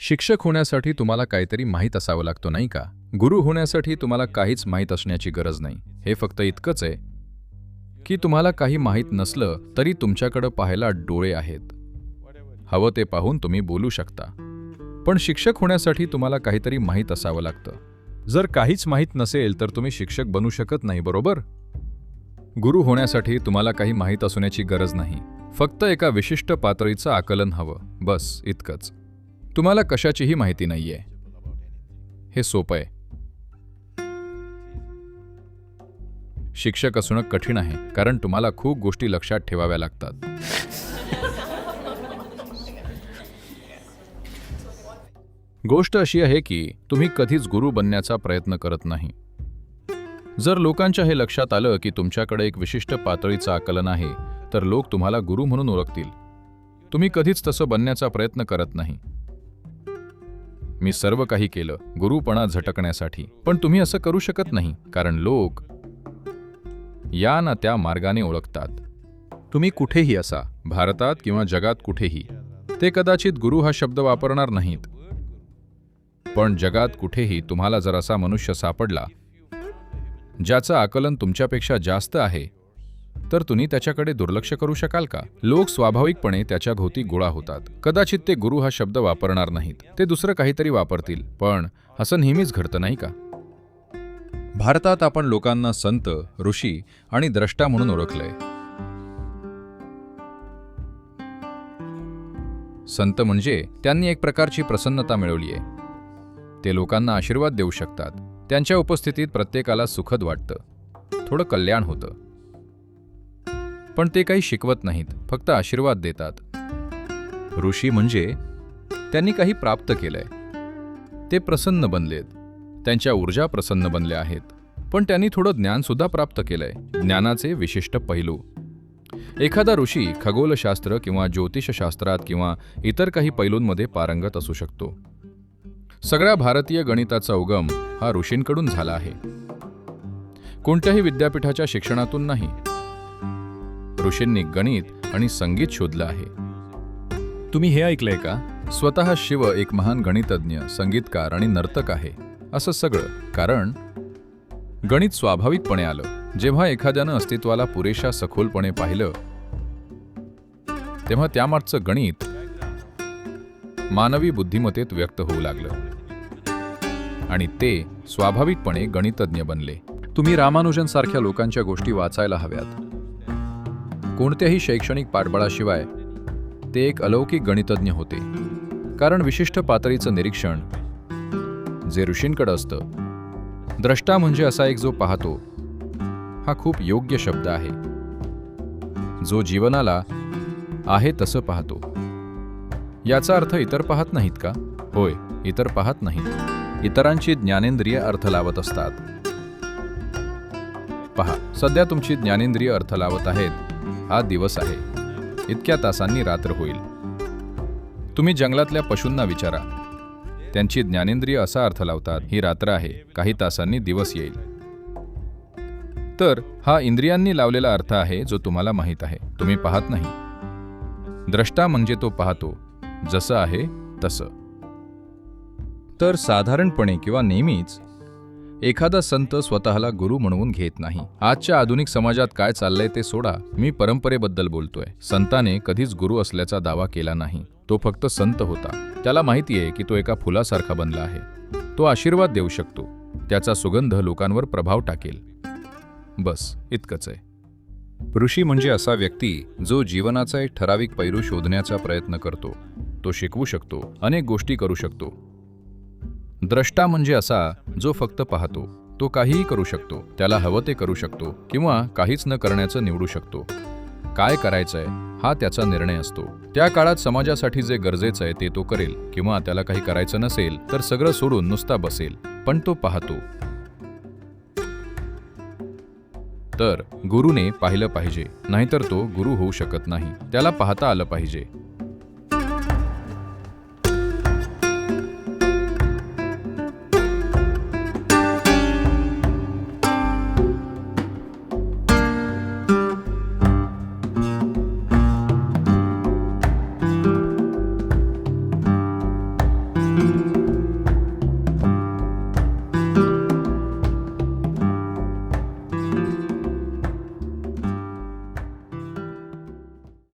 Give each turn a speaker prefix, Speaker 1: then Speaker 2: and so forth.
Speaker 1: शिक्षक होण्यासाठी तुम्हाला काहीतरी माहीत असावं लागतं, नाही का? गुरु होण्यासाठी तुम्हाला काहीच माहीत असण्याची गरज नाही. हे फक्त इतकंच आहे की तुम्हाला काही माहीत नसलं तरी तुमच्याकडे पाहायला डोळे आहेत. हवं ते पाहून तुम्ही बोलू शकता. पण शिक्षक होण्यासाठी तुम्हाला काहीतरी माहीत असावं लागतं. जर काहीच माहीत नसेल तर तुम्ही शिक्षक बनू शकत नाही, बरोबर? गुरु होण्यासाठी तुम्हाला काही माहीत असण्याची गरज नाही. फक्त एका विशिष्ट पातळीचं आकलन हवं, बस इतकंच. तुम्हाला कशाचीही माहिती नाहीये. हे सोपं आहे. शिक्षक असणं कठीण आहे कारण तुम्हाला खूप गोष्टी लक्षात ठेवाव्या लागतात. गोष्ट अशी आहे की तुम्ही कधीच गुरु बनण्याचा प्रयत्न करत नाही. जर लोकांच्या हे लक्षात आलं की तुमच्याकडे एक विशिष्ट पातळीचं आकलन आहे तर लोक तुम्हाला गुरु म्हणून ओळखतील. तुम्ही कधीच तसं बनण्याचा प्रयत्न करत नाही. मी सर्व काही केलं गुरुपणा झटकण्यासाठी, पण तुम्ही असं करू शकत नाही कारण लोक या ना त्या मार्गाने ओळखतात. तुम्ही कुठेही असा, भारतात किंवा जगात कुठेही, ते कदाचित गुरु हा शब्द वापरणार नाहीत. पण जगात कुठेही तुम्हाला जर असा मनुष्य सापडला ज्याचं आकलन तुमच्यापेक्षा जास्त आहे तर तुम्ही त्याच्याकडे दुर्लक्ष करू शकाल का? लोक स्वाभाविकपणे त्याच्या भोवती गोळा होतात. कदाचित ते गुरु हा शब्द वापरणार नाहीत, ते दुसरं काहीतरी वापरतील, पण असं नेहमीच घडतं, नाही का? भारतात आपण लोकांना संत, ऋषी आणि द्रष्टा म्हणून ओळखलंय. संत म्हणजे त्यांनी एक प्रकारची प्रसन्नता मिळवली आहे. ते लोकांना आशीर्वाद देऊ शकतात. त्यांच्या उपस्थितीत प्रत्येकाला सुखद वाटतं, थोडं कल्याण होतं. पण ते काही शिकवत नाहीत, फक्त आशीर्वाद देतात. ऋषी म्हणजे त्यांनी काही प्राप्त केलंय. ते प्रसन्न बनलेत, त्यांच्या ऊर्जा प्रसन्न बनल्या आहेत. पण त्यांनी थोडं ज्ञान सुद्धा प्राप्त केलंय, ज्ञानाचे विशिष्ट पैलू. एखादा ऋषी खगोलशास्त्र किंवा ज्योतिषशास्त्रात किंवा इतर काही पैलूंमध्ये पारंगत असू शकतो. सगळ्या भारतीय गणिताचा उगम हा ऋषींकडून झाला आहे, कोणत्याही विद्यापीठाच्या शिक्षणातून नाही. ऋषींनी गणित आणि संगीत शोधलं आहे. तुम्ही हे ऐकलंय का? स्वतः शिव एक महान गणितज्ञ, संगीतकार आणि नर्तक आहे. असं सगळं कारण गणित स्वाभाविकपणे आलं. जेव्हा एखाद्यानं अस्तित्वाला पुरेशा सखोलपणे पाहिलं तेव्हा त्यामागचं गणित मानवी बुद्धिमत्तेत व्यक्त होऊ लागलं आणि ते स्वाभाविकपणे गणितज्ञ बनले. तुम्ही रामानुजनसारख्या लोकांच्या गोष्टी वाचायला हव्यात. कोणत्याही शैक्षणिक पाठबळाशिवाय ते एक अलौकिक गणितज्ञ होते. कारण विशिष्ट पातळीचं निरीक्षण जे ऋषींकडे असतं. द्रष्टा म्हणजे असा एक जो पाहतो. हा खूप योग्य शब्द आहे. जो जीवनाला आहे तसं पाहतो. याचा अर्थ इतर पाहत नाहीत का? होय, इतर पाहत नाहीत. इतरांची ज्ञानेंद्रिय अर्थ लावत असतात. पहा, सध्या तुमची ज्ञानेंद्रिय अर्थ लावत आहेत. हा दिवस आहे, इतक्या तासांनी रात्र होईल. तुम्ही जंगलातल्या पशूंना विचारा, त्यांची ज्ञानेंद्रिय असा अर्थ लावतात, ही रात्र आहे, काही तासांनी दिवस येईल. तर हा इंद्रियांनी लावलेला अर्थ आहे जो तुम्हाला माहीत आहे, तुम्ही पाहत नाही. द्रष्टा म्हणजे तो पाहतो, जसं आहे तसं. तर साधारणपणे किंवा नेहमीच एखादा संत स्वतःला गुरु म्हणवून घेत नाही. आजच्या आधुनिक समाजात काय चाललंय ते सोडा, मी परंपरेबद्दल बोलतोय. संताने कधीच गुरु असल्याचा दावा केला नाही. तो फक्त संत होता. त्याला माहिती आहे की तो एका फुलासारखा बनला आहे. तो आशीर्वाद देऊ शकतो, त्याचा सुगंध लोकांवर प्रभाव टाकेल. बस इतकंच आहे. ऋषी म्हणजे असा व्यक्ती जो जीवनाचा एक ठराविक पैलू शोधण्याचा प्रयत्न करतो. तो शिकवू शकतो, अनेक गोष्टी करू शकतो. द्रष्टा म्हणजे असा जो फक्त पाहतो. तो काहीही करू शकतो, त्याला हवं ते करू शकतो किंवा काहीच न करण्याचं निवडू शकतो. काय करायचंय हा त्याचा निर्णय असतो. त्या काळात समाजासाठी जे गरजेचं आहे ते तो करेल किंवा त्याला काही करायचं नसेल तर सगळं सोडून नुसता बसेल. पण तो पाहतो. तर गुरुने पाहिलं पाहिजे, नाहीतर तो गुरु होऊ शकत नाही. त्याला पाहता आलं पाहिजे.